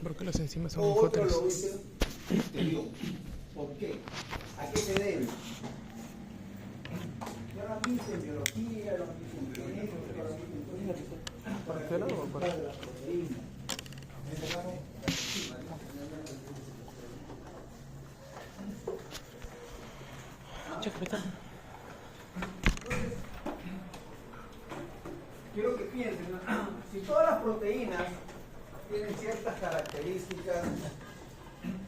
¿Por qué las enzimas son Otros anfóteres? lo dicen exterior. ¿Por qué? ¿A qué se debe? Yo lo han visto en biología, lo han visto en genética, lo han visto en todo. ¿Para qué lado o para? De las proteínas. En este caso, las enzimas, ¿no? Quiero que piensen, ¿no? Si todas las proteínas tienen ciertas características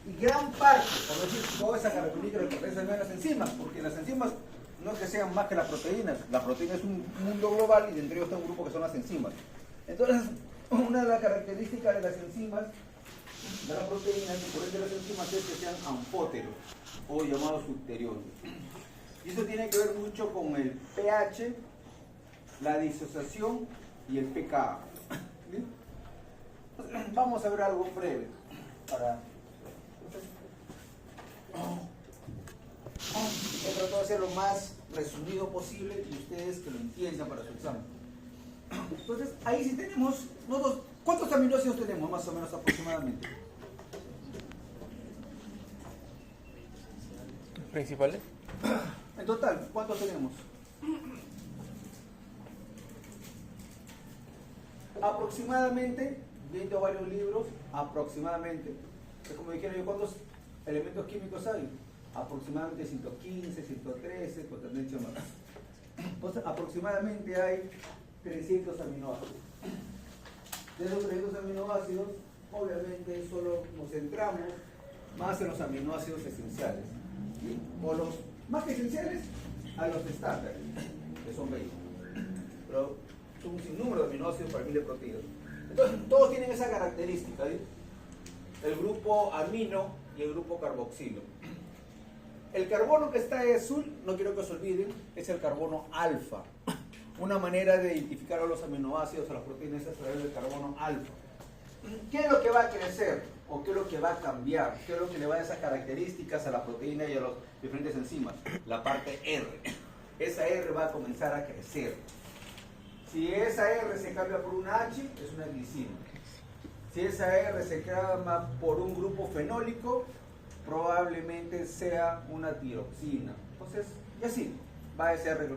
y gran parte, por decir, toda esa característica que pertenecen a las enzimas, porque las enzimas no es que sean más que las proteínas, la proteína es un mundo global y dentro de ellos está un grupo que son las enzimas. Entonces, una de las características de las enzimas, de las proteínas, y por ende de las enzimas, es que sean anfóteros o llamados ulteriores. Y eso tiene que ver mucho con el pH, la disociación y el pKa. ¿Bien? Entonces, vamos a ver algo breve para... He tratado de hacer lo más resumido posible y ustedes que lo entiendan para su examen. Entonces, ahí sí tenemos nosotros, ¿cuántos aminoácidos tenemos más o menos aproximadamente? ¿Principales? En total, ¿cuántos tenemos? Aproximadamente, viendo varios libros, aproximadamente, es como dijeron yo, ¿cuántos elementos químicos hay? Aproximadamente 115, 113, con tendencia más. Entonces, aproximadamente hay 300 aminoácidos. De esos 300 aminoácidos, obviamente solo nos centramos más en los aminoácidos esenciales. ¿Sí? O los más que esenciales, a los estándares, que son 20. Pero son un sinnúmero de aminoácidos para 1000 de proteínas. Entonces, todos tienen esa característica, ¿sí? El grupo amino y el grupo carboxilo. El carbono que está azul, no quiero que se olviden, es el carbono alfa. Una manera de identificar a los aminoácidos, a las proteínas, es a través del carbono alfa. ¿Qué es lo que va a crecer? ¿O qué es lo que va a cambiar? ¿Qué es lo que le va a dar esas características a la proteína y a las diferentes enzimas? La parte R. Esa R va a comenzar a crecer. Si esa R se cambia por una H, es una glicina. Si esa R se cambia por un grupo fenólico, probablemente sea una tiroxina. Entonces, y así, va a esa R.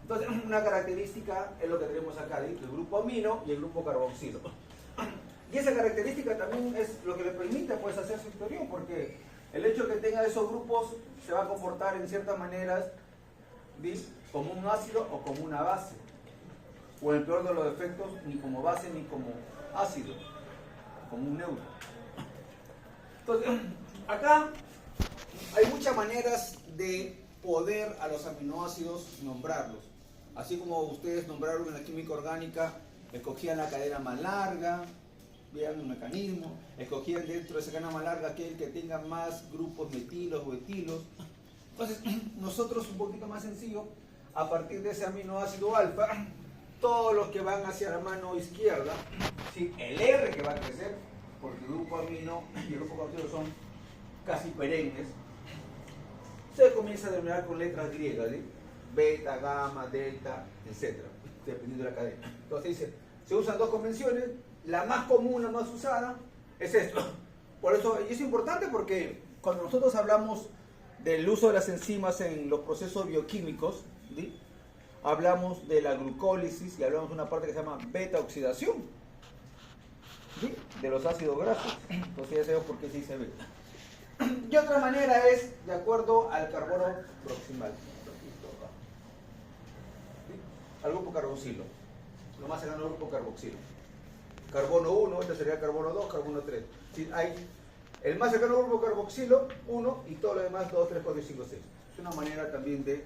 Entonces, una característica es lo que tenemos acá, ¿sí? El grupo amino y el grupo carboxilo. Y esa característica también es lo que le permite pues, hacer su historión, porque el hecho de que tenga esos grupos se va a comportar en ciertas maneras, ¿sí? Como un ácido o como una base. O en el peor de los efectos, ni como base ni como ácido, como un neutro. Entonces, acá hay muchas maneras de poder a los aminoácidos nombrarlos. Así como ustedes nombraron en la química orgánica, escogían la cadena más larga, vean el mecanismo, escogían dentro de esa cadena más larga aquel que tenga más grupos metilos o etilos. Entonces, nosotros un poquito más sencillo, a partir de ese aminoácido alfa, todos los que van hacia la mano izquierda, ¿sí? El R que va a crecer, porque el grupo amino y el grupo carboxilo son casi perennes, se comienza a denominar con letras griegas, ¿sí? Beta, gamma, delta, etc. Dependiendo de la cadena. Entonces dice, se usan dos convenciones, la más común, la más usada, es esto. Por eso, y es importante porque cuando nosotros hablamos del uso de las enzimas en los procesos bioquímicos, ¿sí? Hablamos de la glucólisis y hablamos de una parte que se llama beta oxidación, ¿sí? De los ácidos grasos. Entonces ya sabemos por qué se dice beta. Y otra manera es de acuerdo al carbono proximal, ¿sí? Al grupo carboxilo, lo más cercano al grupo carboxilo. Carbono 1, este sería carbono 2, carbono 3. ¿Sí? Hay el más cercano al grupo carboxilo, 1, y todo lo demás 2, 3, 4 y 5, 6. Es una manera también de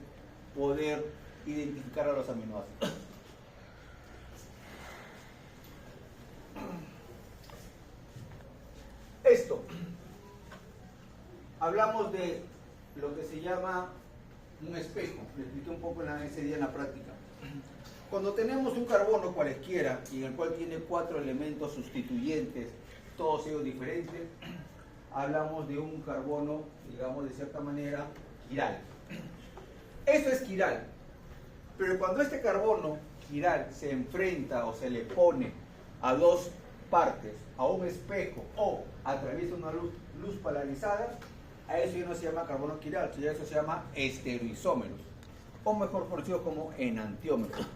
poder identificar a los aminoácidos. Esto, hablamos de lo que se llama un espejo, le expliqué un poco ese día en la práctica. Cuando tenemos un carbono cualesquiera y en el cual tiene 4 elementos sustituyentes, todos ellos diferentes, hablamos de un carbono, digamos de cierta manera, quiral. Esto es quiral, pero cuando este carbono quiral se enfrenta o se le pone a dos partes a un espejo o atraviesa una luz polarizada, a eso ya no se llama carbono quiral, sino eso se llama estereoisómeros, o mejor conocido como enantiómeros.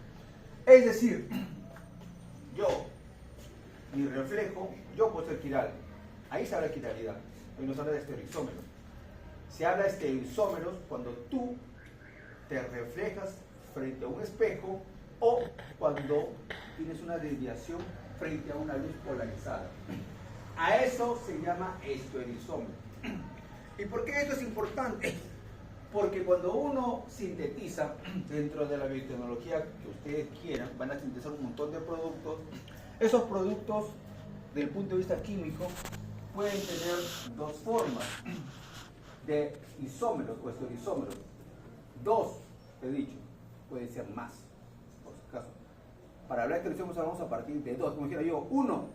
Es decir, mi reflejo, yo puedo ser quiral. Ahí se habla de quiralidad, ahí no se habla de estereoisómeros. Se habla de estereoisómeros cuando tú te reflejas frente a un espejo o cuando tienes una desviación frente a una luz polarizada. A eso se llama estereoisómero. ¿Y por qué esto es importante? Porque cuando uno sintetiza dentro de la biotecnología que ustedes quieran, van a sintetizar un montón de productos. Esos productos, desde el punto de vista químico, pueden tener dos formas de isómeros o estereoisómeros. Dos, he dicho, pueden ser más, por si acaso. Para hablar de estereoisómeros hablamos a partir de dos. Como dijera yo, uno,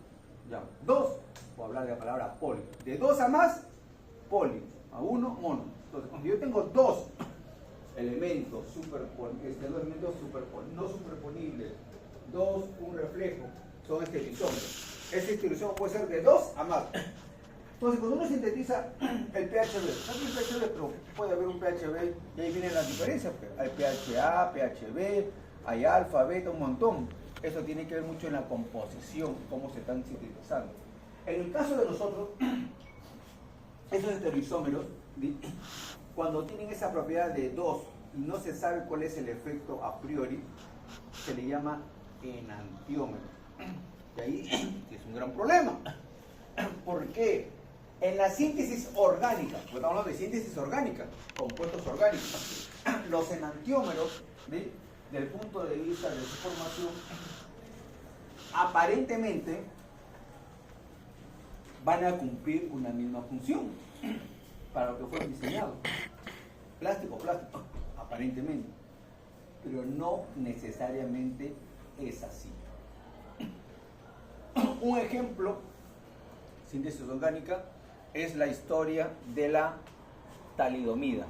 ya, dos, o hablar de la palabra poli. De dos a más, poli. A uno, mono. Entonces, cuando yo tengo dos elementos no superponibles, un reflejo, son estereoisómeros. Ese estereoisómero puede ser de dos a más. Entonces, cuando uno sintetiza el pHb, no hay un pHb, pero puede haber un pHb y ahí vienen las diferencias. Hay pHa, pHb, hay alfa, beta, un montón. Eso tiene que ver mucho en la composición, cómo se están sintetizando. En el caso de nosotros, esos estereoisómeros, cuando tienen esa propiedad de 2 y no se sabe cuál es el efecto a priori, se le llama enantiómero. Y ahí es un gran problema. ¿Por qué? En la síntesis orgánica, pues estamos hablando de síntesis orgánica, compuestos orgánicos, los enantiómeros, desde el punto de vista de su formación, aparentemente van a cumplir una misma función para lo que fueron diseñados. Plástico, aparentemente. Pero no necesariamente es así. Un ejemplo, síntesis orgánica, es la historia de la talidomida,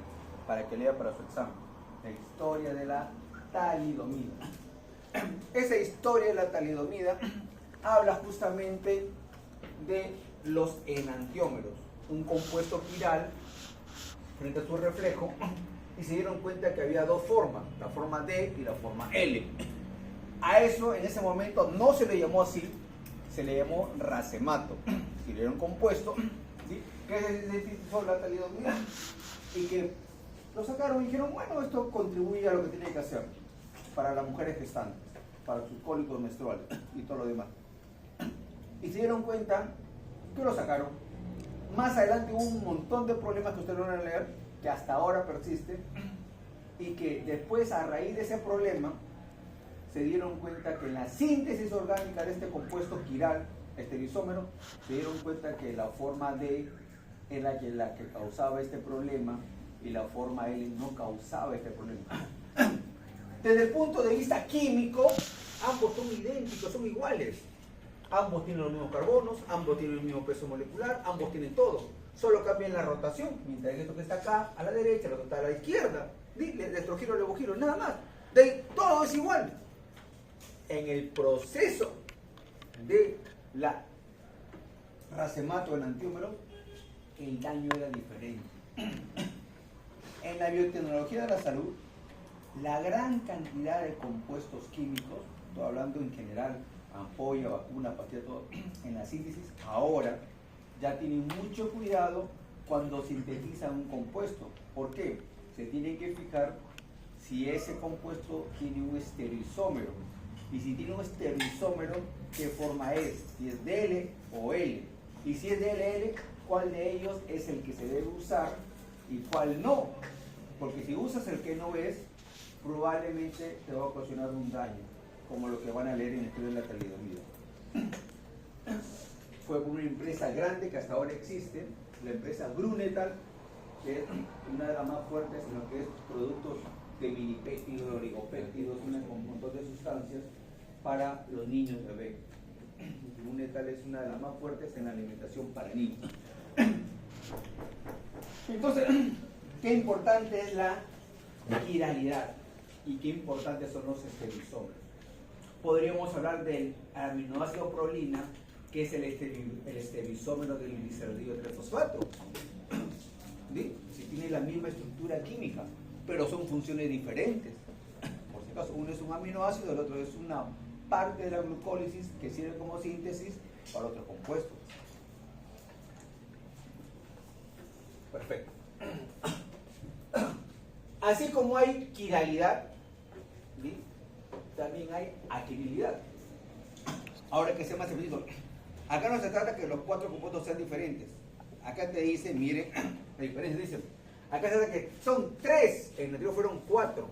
para que lea para su examen. La historia de la talidomida. Esa historia de la talidomida habla justamente de los enantiómeros, un compuesto quiral frente a su reflejo, y se dieron cuenta que había dos formas, la forma D y la forma L. A eso en ese momento no se le llamó así, se le llamó racemato, que era un compuesto, ¿sí?, que sintetizó la talidomida y que lo sacaron y dijeron, bueno, esto contribuye a lo que tiene que hacer para las mujeres gestantes, para sus cólicos menstruales y todo lo demás. Y se dieron cuenta que lo sacaron. Más adelante hubo un montón de problemas que ustedes van a leer, que hasta ahora persiste, y que después, a raíz de ese problema, se dieron cuenta que en la síntesis orgánica de este compuesto quiral, estereoisómero, se dieron cuenta que la forma D era la que causaba este problema y la forma L no causaba este problema. Desde el punto de vista químico, ambos son idénticos, son iguales. Ambos tienen los mismos carbonos, ambos tienen el mismo peso molecular, ambos tienen todo. Solo cambian la rotación, mientras esto que está acá a la derecha, el otro está a la izquierda. Electrogiro, levogiro, nada más. De ahí, todo es igual. En el proceso de la racemato enantiómero, el daño era diferente. En la biotecnología de la salud, la gran cantidad de compuestos químicos, estoy hablando en general, ampolla, vacuna, pastilla, todo, en la síntesis, ahora ya tienen mucho cuidado cuando sintetizan un compuesto. ¿Por qué? Se tienen que fijar si ese compuesto tiene un estereoisómero. Y si tiene un estereoisómero, ¿qué forma es? Si es DL o L. Y si es DLL, ¿cuál de ellos es el que se debe usar y cuál no? Porque si usas el que no es, probablemente te va a ocasionar un daño, como lo que van a leer en el estudio de la talidomida. Fue una empresa grande que hasta ahora existe, la empresa Grünethal, que es una de las más fuertes en lo que es productos de minipéptidos, oligopéptidos, un montón de sustancias para los niños bebés. Grünethal es una de las más fuertes en la alimentación para niños. Entonces, qué importante es la quiralidad y qué importantes son los estereoisómeros. Podríamos hablar del aminoácido prolina que es el estereoisómero del gliceraldillo 3-fosfato. ¿Sí? Si tiene la misma estructura química, pero son funciones diferentes. Por si acaso, uno es un aminoácido, el otro es una parte de la glucólisis que sirve como síntesis para otros compuestos. Perfecto. Así como hay quiralidad, ¿sí? También hay aquililidad. Ahora que sea más específico, acá no se trata que los 4 compuestos sean diferentes. Acá te dice, miren, la diferencia dice, acá se trata que son 3, en el anterior fueron 4.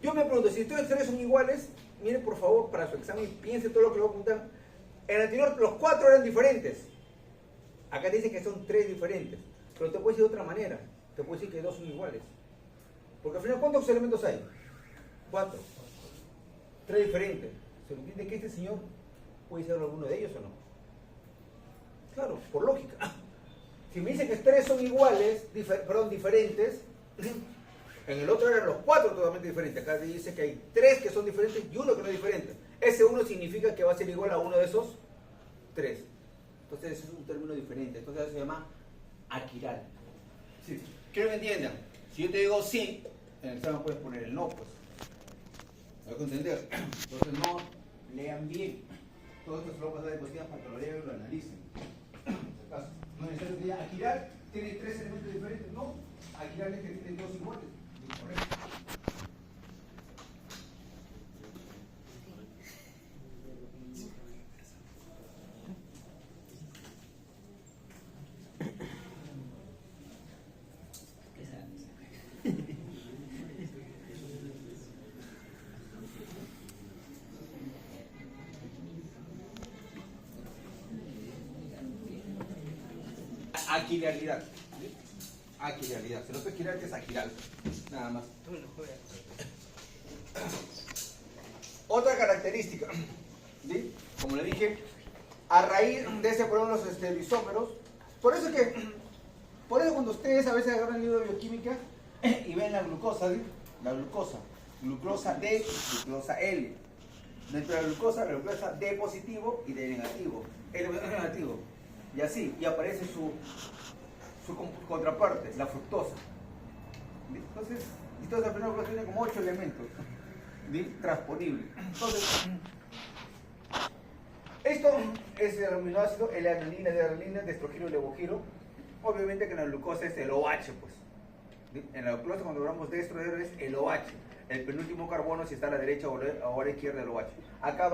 Yo me pregunto, si estos 3 son iguales, miren por favor para su examen, piense todo lo que le voy a apuntar. En el anterior los 4 eran diferentes. Acá te dice que son 3 diferentes. Pero te puedo decir de otra manera. Te puedo decir que 2 son iguales. Porque al final, ¿cuántos elementos hay? 4. 3 diferentes. ¿Se entiende que este señor puede ser alguno de ellos o no? Claro, por lógica. Si me dice que 3 son iguales, diferentes, en el otro eran los 4 totalmente diferentes. Acá dice que hay 3 que son diferentes y uno que no es diferente. Ese uno significa que va a ser igual a uno de esos 3. Entonces ese es un término diferente. Entonces eso se llama aquiral. Sí. Quiero que entiendan. Si yo te digo sí, en el examen puedes poner el no, pues. ¿Hay que entender? Entonces no lean bien. Todo esto se lo voy a pasar de diapositivas para que lo lean y lo analicen. No es necesario que diga aquiral tiene 3 elementos diferentes. No, aquiral es que tiene 2 iguales. Correcto. Aquiralidad. ¿Sí? Aquiralidad. Se lo puede girar que es aquiral. Nada más. Otra característica. ¿Sí? Como le dije, a raíz de ese fueron los estereoisómeros. Por eso cuando ustedes a veces agarran el libro de bioquímica y ven la glucosa, ¿sí? La glucosa D, glucosa L. Dentro de la glucosa D positivo y D negativo. L negativo. Y así, y aparece su contraparte, la fructosa. Entonces al final tiene como 8 elementos. ¿Sí? Transponible. Entonces, esto es el aminoácido, L-adenina, D-adenina, destrogiro y levogiro. Obviamente que en la glucosa es el OH, pues. ¿Sí? En la glucosa cuando hablamos de destro es el OH. El penúltimo carbono si está a la derecha o a la izquierda del OH. Acá